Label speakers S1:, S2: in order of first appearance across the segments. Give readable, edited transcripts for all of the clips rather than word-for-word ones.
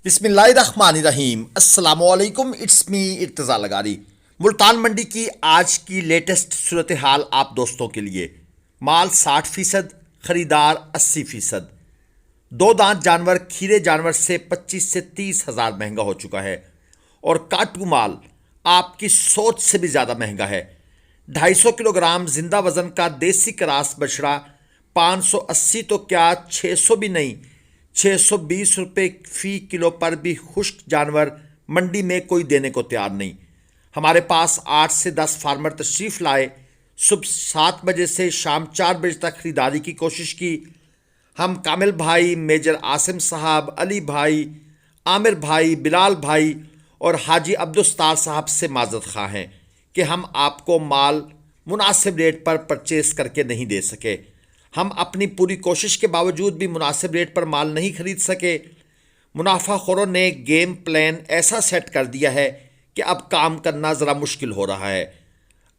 S1: बिस्मिल्लाहिर्रहमानिर्रहीम अस्सलामुअलैकुम। It's me Irtaza Lagari. Multan मंडी की आज की लेटेस्ट सूरत हाल आप दोस्तों के लिए। माल 60%, ख़रीदार 80%। दो दांत जानवर खीरे जानवर से 25 से 30 हज़ार महंगा हो चुका है और काटू माल आपकी सोच से भी ज़्यादा महंगा है। 250 किलोग्राम जिंदा वजन का देसी क्रास बछड़ा 580 तो क्या 600 भी नहीं, 620 रुपये फी किलो पर भी खुश्क जानवर मंडी में कोई देने को तैयार नहीं। हमारे पास 8 से 10 फार्मर तशरीफ़ लाए। सुबह 7 बजे से शाम 4 बजे तक खरीदारी की कोशिश की। हम कामिल भाई, मेजर आसिम साहब, अली भाई, आमिर भाई, बिलाल भाई और हाजी अब्दुस्तार साहब से माजरत खा हैं कि हम आपको माल मुनासिब रेट पर परचेस करके नहीं दे सके। हम अपनी पूरी कोशिश के बावजूद भी मुनासिब रेट पर माल नहीं खरीद सके। मुनाफाखोरों ने गेम प्लान ऐसा सेट कर दिया है कि अब काम करना ज़रा मुश्किल हो रहा है।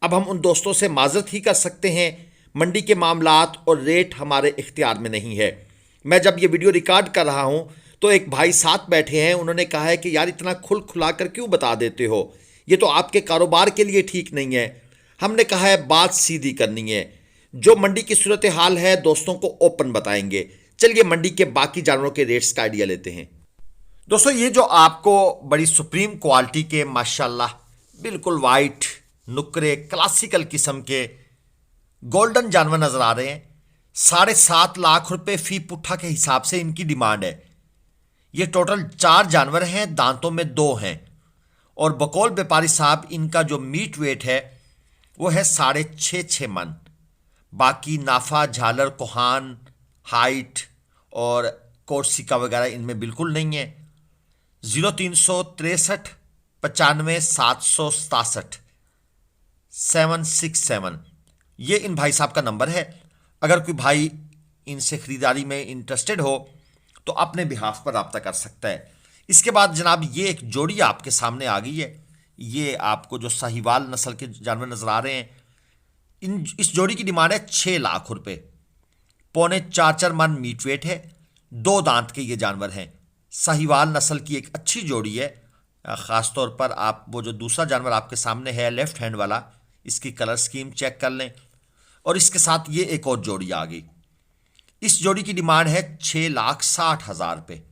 S1: अब हम उन दोस्तों से माजरत ही कर सकते हैं, मंडी के मामलात और रेट हमारे इख्तियार में नहीं है। मैं जब ये वीडियो रिकॉर्ड कर रहा हूँ तो एक भाई साथ बैठे हैं, उन्होंने कहा है कि यार इतना खुला कर क्यों बता देते हो, ये तो आपके कारोबार के लिए ठीक नहीं है। हमने कहा है बात सीधी करनी है, जो मंडी की सूरत हाल है दोस्तों को ओपन बताएंगे। चलिए मंडी के बाकी जानवरों के रेट्स का आइडिया लेते हैं। दोस्तों ये जो आपको बड़ी सुप्रीम क्वालिटी के माशाल्लाह बिल्कुल वाइट नुकरे क्लासिकल किस्म के गोल्डन जानवर नजर आ रहे हैं, 7.5 लाख रुपए फी पुट्ठा के हिसाब से इनकी डिमांड है। ये टोटल 4 जानवर हैं, दांतों में 2 हैं और बकौल व्यापारी साहब इनका जो मीट वेट है वो है 6.5 मन। बाकी नाफा, झालर, कोहान, हाइट और कोर्सिका वगैरह इनमें बिल्कुल नहीं है। 0363 95 767 767 ये इन भाई साहब का नंबर है। अगर कोई भाई इनसे खरीदारी में इंटरेस्टेड हो तो अपने बिहाफ पर रब्ता कर सकता है। इसके बाद जनाब ये एक जोड़ी आपके सामने आ गई है। ये आपको जो साहिवाल नस्ल के जानवर नजर आ रहे हैं, इस जोड़ी की डिमांड है 6 लाख रुपए। 3.25 मन मीट वेट है, 2 दांत के ये जानवर हैं। साहिवाल नस्ल की एक अच्छी जोड़ी है। ख़ास तौर पर आप वो जो दूसरा जानवर आपके सामने है लेफ्ट हैंड वाला, इसकी कलर स्कीम चेक कर लें और इसके साथ ये एक और जोड़ी आ गई। इस जोड़ी की डिमांड है 6,60,000 रुपये।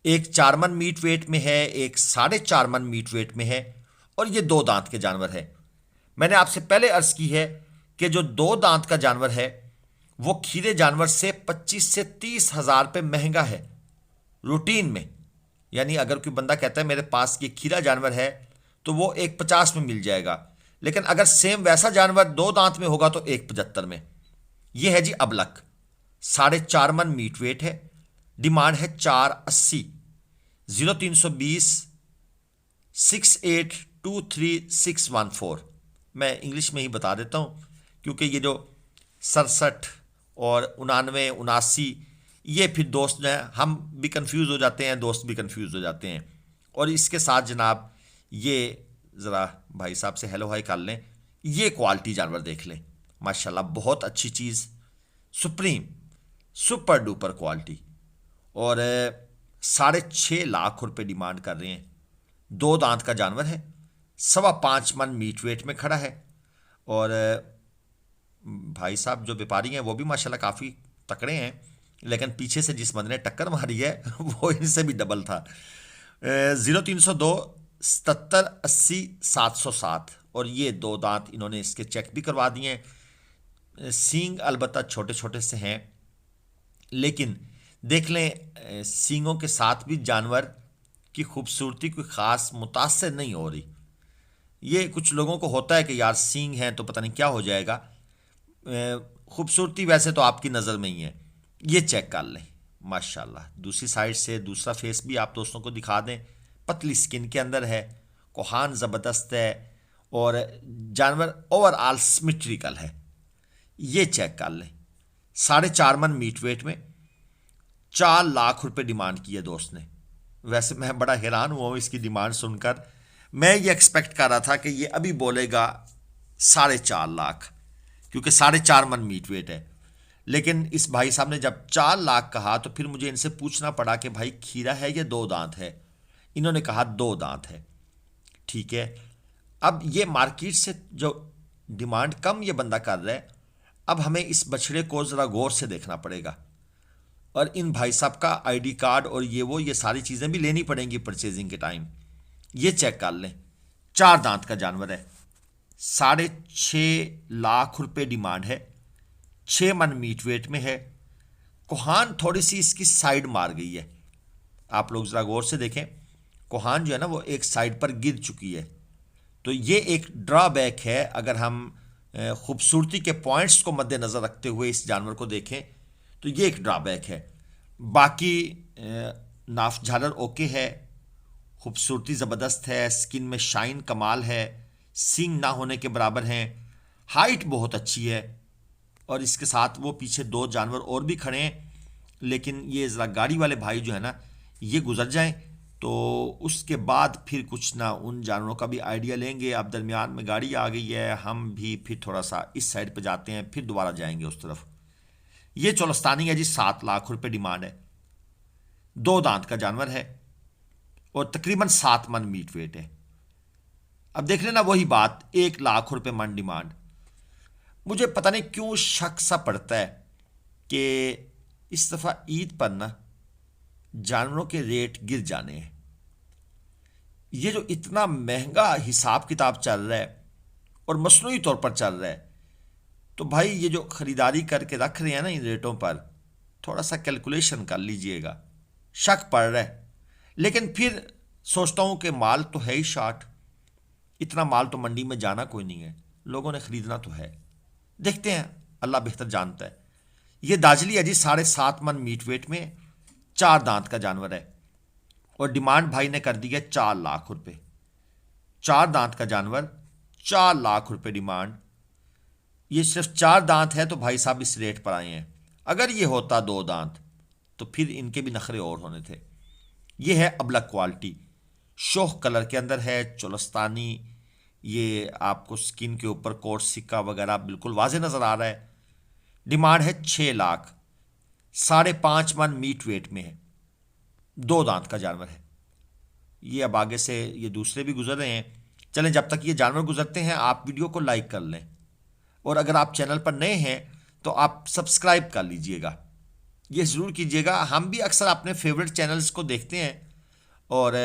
S1: एक 4 मन मीट वेट में है, एक 4.5 मन मीट वेट में है और ये 2 दांत के जानवर है। मैंने आपसे पहले अर्ज की है कि जो 2 दांत का जानवर है वो खीरे जानवर से 25 से 30 हज़ार रुपये महंगा है रूटीन में। यानी अगर कोई बंदा कहता है मेरे पास ये खीरा जानवर है तो वो 1.50 में मिल जाएगा, लेकिन अगर सेम वैसा जानवर 2 दांत में होगा तो 1.75 में। ये है जी अबलक, 4.5 मन मीट वेट है, डिमांड है 480। 0320 6823 मैं इंग्लिश में ही बता देता हूँ क्योंकि ये जो 67 और 99 79 ये फिर दोस्त जो हैं हम भी कंफ्यूज हो जाते हैं, दोस्त भी कंफ्यूज हो जाते हैं। और इसके साथ जनाब ये ज़रा भाई साहब से हेलो हाई कर लें, ये क्वालिटी जानवर देख लें, माशाल्लाह बहुत अच्छी चीज़, सुप्रीम सुपर डुपर क्वालिटी और 6.5 लाख रुपए डिमांड कर रहे हैं। 2 दांत का जानवर है, 5.25 मन मीट वेट में खड़ा है और भाई साहब जो व्यापारी हैं वो भी माशाल्लाह काफ़ी तकड़े हैं, लेकिन पीछे से जिस बंदे ने टक्कर मारी है वो इनसे भी डबल था। 0302 77 80 707 और ये 2 दांत इन्होंने इसके चेक भी करवा दिए हैं। सींग अलबत्ता छोटे छोटे से हैं, लेकिन देख लें सींगों के साथ भी जानवर की खूबसूरती कोई ख़ास मुतासर नहीं हो रही। ये कुछ लोगों को होता है कि यार सींग हैं तो पता नहीं क्या हो जाएगा, खूबसूरती वैसे तो आपकी नज़र में ही है। ये चेक कर लें माशाल्लाह। दूसरी साइड से दूसरा फेस भी आप दोस्तों को दिखा दें, पतली स्किन के अंदर है, कोहान ज़बरदस्त है और जानवर ओवरऑल सिमेट्रिकल है। ये चेक कर लें, 4.5 मन मीट वेट में 4 लाख रुपए डिमांड की है दोस्त ने। वैसे मैं बड़ा हैरान हुआ हूँ इसकी डिमांड सुनकर। मैं ये एक्सपेक्ट कर रहा था कि ये अभी बोलेगा 4.5 लाख, क्योंकि 4.5 मन मीट वेट है, लेकिन इस भाई साहब ने जब 4 लाख कहा तो फिर मुझे इनसे पूछना पड़ा कि भाई खीरा है या 2 दांत है। इन्होंने कहा 2 दांत है। ठीक है, अब ये मार्केट से जो डिमांड कम ये बंदा कर रहा है, अब हमें इस बछड़े को ज़रा गौर से देखना पड़ेगा और इन भाई साहब का आईडी कार्ड और ये सारी चीज़ें भी लेनी पड़ेंगी परचेजिंग के टाइम। ये चेक कर लें, 4 दांत का जानवर है, 6.5 लाख रुपए डिमांड है, 6 मन मीट वेट में है। कोहान थोड़ी सी इसकी साइड मार गई है, आप लोग ज़रा गौर से देखें। कोहान जो है ना वो एक साइड पर गिर चुकी है, तो ये एक ड्रॉबैक है। अगर हम खूबसूरती के पॉइंट्स को मद्देनज़र रखते हुए इस जानवर को देखें तो ये एक ड्रॉबैक है। बाकी नाफ झालर ओके है, खूबसूरती ज़बरदस्त है, स्किन में शाइन कमाल है, सींग ना होने के बराबर हैं, हाइट बहुत अच्छी है। और इसके साथ वो पीछे 2 जानवर और भी खड़े हैं, लेकिन ये ज़रा गाड़ी वाले भाई जो है ना ये गुजर जाएं तो उसके बाद फिर कुछ ना उन जानवरों का भी आइडिया लेंगे। अब दरमियान में गाड़ी आ गई है, हम भी फिर थोड़ा सा इस साइड पे जाते हैं, फिर दोबारा जाएंगे उस तरफ। ये चोलस्तानी है जी, 7 लाख रुपए डिमांड है, 2 दांत का जानवर है और तकरीबन 7 मन मीट वेट है। अब देख लेना वही बात, 1 लाख रुपए मन डिमांड। मुझे पता नहीं क्यों शक सा पड़ता है कि इस दफ़ा ईद पर ना जानवरों के रेट गिर जाने हैं। ये जो इतना महंगा हिसाब किताब चल रहा है और मसनूई तौर पर चल रहा है, तो भाई ये जो ख़रीदारी करके रख रहे हैं ना इन रेटों पर, थोड़ा सा कैलकुलेशन कर लीजिएगा। शक पड़ रहा है, लेकिन फिर सोचता हूँ कि माल तो है ही शार्ट, इतना माल तो मंडी में जाना कोई नहीं है, लोगों ने ख़रीदना तो है। देखते हैं, अल्लाह बेहतर जानता है। ये दाजली है जी, 7.5 मन मीट वेट में, 4 दांत का जानवर है और डिमांड भाई ने कर दी है 4 लाख रुपए। 4 दांत का जानवर, 4 लाख रुपए डिमांड। ये सिर्फ 4 दांत है तो भाई साहब इस रेट पर आए हैं। अगर ये होता 2 दांत तो फिर इनके भी नखरे और होने थे। ये है अबलक क्वालिटी, शोह कलर के अंदर है, चोलस्तानी। ये आपको स्किन के ऊपर कोट सिक्का वगैरह बिल्कुल वाजे नज़र आ रहा है। डिमांड है 6 लाख, 5.5 मन मीट वेट में है, 2 दांत का जानवर है। ये अब आगे से ये दूसरे भी गुजर रहे हैं। चलें, जब तक ये जानवर गुजरते हैं आप वीडियो को लाइक कर लें और अगर आप चैनल पर नए हैं तो आप सब्सक्राइब कर लीजिएगा। ये ज़रूर कीजिएगा। हम भी अक्सर अपने फेवरेट चैनल्स को देखते हैं और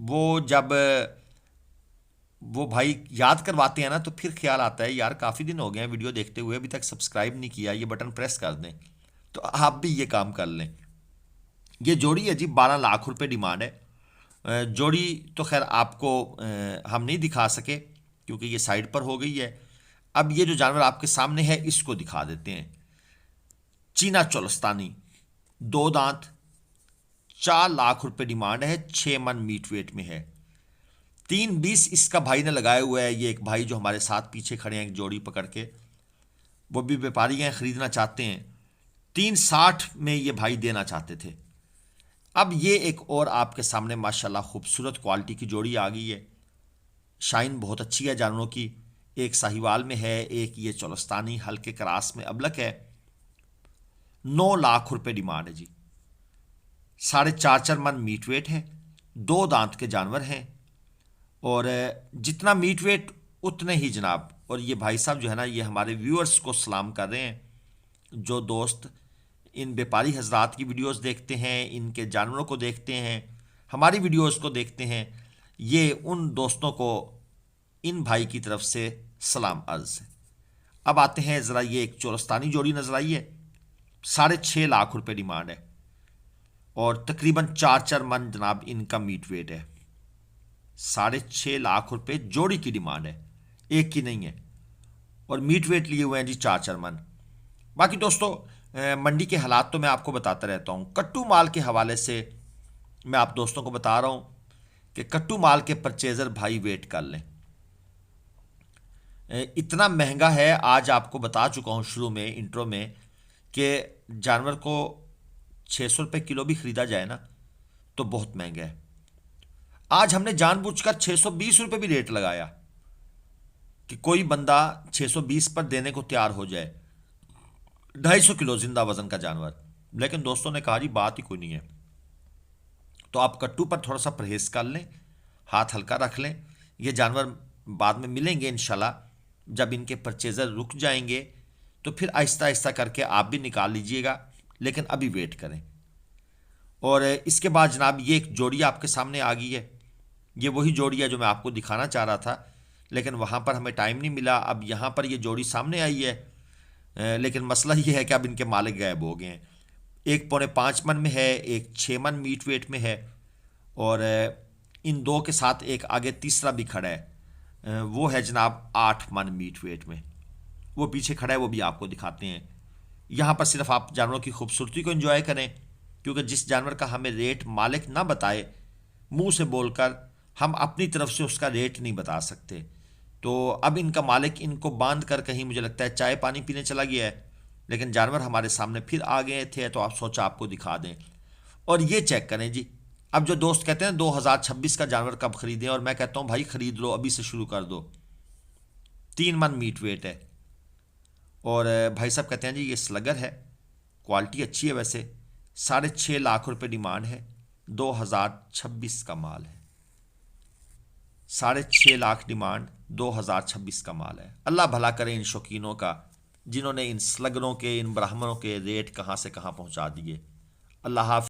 S1: वो जब वो भाई याद करवाते हैं ना तो फिर ख्याल आता है यार काफ़ी दिन हो गए हैं वीडियो देखते हुए, अभी तक सब्सक्राइब नहीं किया, ये बटन प्रेस कर दें। तो आप भी ये काम कर लें। ये जोड़ी है जी, 12 लाख रुपए डिमांड है। जोड़ी तो खैर आपको हम नहीं दिखा सके क्योंकि ये साइड पर हो गई है। अब ये जो जानवर आपके सामने है इसको दिखा देते हैं। चीना चोलस्तानी, 2 दांत, 4 लाख रुपए डिमांड है, 6 मन मीट वेट में है। 3.20 इसका भाई ने लगाया हुआ है। ये एक भाई जो हमारे साथ पीछे खड़े हैं एक जोड़ी पकड़ के, वो भी व्यापारी हैं, खरीदना चाहते हैं। 3.60 में ये भाई देना चाहते थे। अब ये एक और आपके सामने माशाल्लाह खूबसूरत क्वालिटी की जोड़ी आ गई है। शाइन बहुत अच्छी है जानवरों की, एक साहिवाल में है, एक ये चोलस्तानी हल्के क्रास में अबलक है। 9 लाख रुपए डिमांड है जी, 4.5 मन मीट वेट है, 2 दांत के जानवर हैं और जितना मीट वेट उतने ही जनाब। और ये भाई साहब जो है ना ये हमारे व्यूअर्स को सलाम कर रहे हैं, जो दोस्त इन व्यापारी हजरात की वीडियोस देखते हैं, इनके जानवरों को देखते हैं, हमारी वीडियोस को देखते हैं, ये उन दोस्तों को इन भाई की तरफ से सलाम अर्ज़ है। अब आते हैं ज़रा, ये एक चोलस्तानी जोड़ी नजर आई है, 6.5 लाख रुपए डिमांड है और तकरीबन 4 मन जनाब इनका मीट वेट है। 6.5 लाख रुपए जोड़ी की डिमांड है, एक की नहीं है, और मीट वेट लिए हुए हैं जी 4 मन। बाकी दोस्तों मंडी के हालात तो मैं आपको बताता रहता हूँ। कट्टू माल के हवाले से मैं आप दोस्तों को बता रहा हूँ कि कट्टू माल के परचेज़र भाई वेट कर लें, इतना महंगा है। आज आपको बता चुका हूँ शुरू में इंट्रो में कि जानवर को 600 रुपये किलो भी ख़रीदा जाए ना तो बहुत महंगा है। आज हमने जानबूझकर 620 रुपये भी रेट लगाया कि कोई बंदा 620 पर देने को तैयार हो जाए, 250 किलो जिंदा वजन का जानवर। लेकिन दोस्तों ने कहा जी बात ही कोई नहीं है, तो आप कट्टू पर थोड़ा सा परहेज कर लें, हाथ हल्का रख लें। ये जानवर बाद में मिलेंगे इंशाल्लाह, जब इनके परचेज़र रुक जाएंगे तो फिर आहिस्ता आहिस्ता करके आप भी निकाल लीजिएगा, लेकिन अभी वेट करें। और इसके बाद जनाब ये एक जोड़ी आपके सामने आ गई है। ये वही जोड़ी है जो मैं आपको दिखाना चाह रहा था, लेकिन वहाँ पर हमें टाइम नहीं मिला। अब यहाँ पर ये जोड़ी सामने आई है, लेकिन मसला ये है कि अब इनके मालिक गायब हो गए हैं। एक 4.5 मन में है, एक 6 मन मीट वेट में है, और इन दो के साथ एक आगे तीसरा भी खड़ा है, वो है जनाब 8 मन मीट वेट में। वो पीछे खड़ा है, वो भी आपको दिखाते हैं। यहाँ पर सिर्फ आप जानवरों की खूबसूरती को एंजॉय करें, क्योंकि जिस जानवर का हमें रेट मालिक ना बताए, मुंह से बोलकर हम अपनी तरफ से उसका रेट नहीं बता सकते। तो अब इनका मालिक इनको बांध कर कहीं मुझे लगता है चाय पानी पीने चला गया है, लेकिन जानवर हमारे सामने फिर आ गए थे, तो आप सोचा आपको दिखा दें। और ये चेक करें जी। अब जो दोस्त कहते हैं 2026 का जानवर कब खरीदें, और मैं कहता हूँ भाई खरीद लो, अभी से शुरू कर दो। 3 मन मीट वेट है, और भाई साहब कहते हैं जी ये स्लगर है, क्वालिटी अच्छी है। वैसे 6.5 लाख रुपए डिमांड है, 2026 का माल है। 6.5 लाख डिमांड, 2026 का माल है। अल्लाह भला करे इन शौकीनों का, जिन्होंने इन स्लगरों के, इन ब्राह्मणों के रेट कहाँ से कहाँ पहुँचा दिए। अल्लाह हाफ़िज़।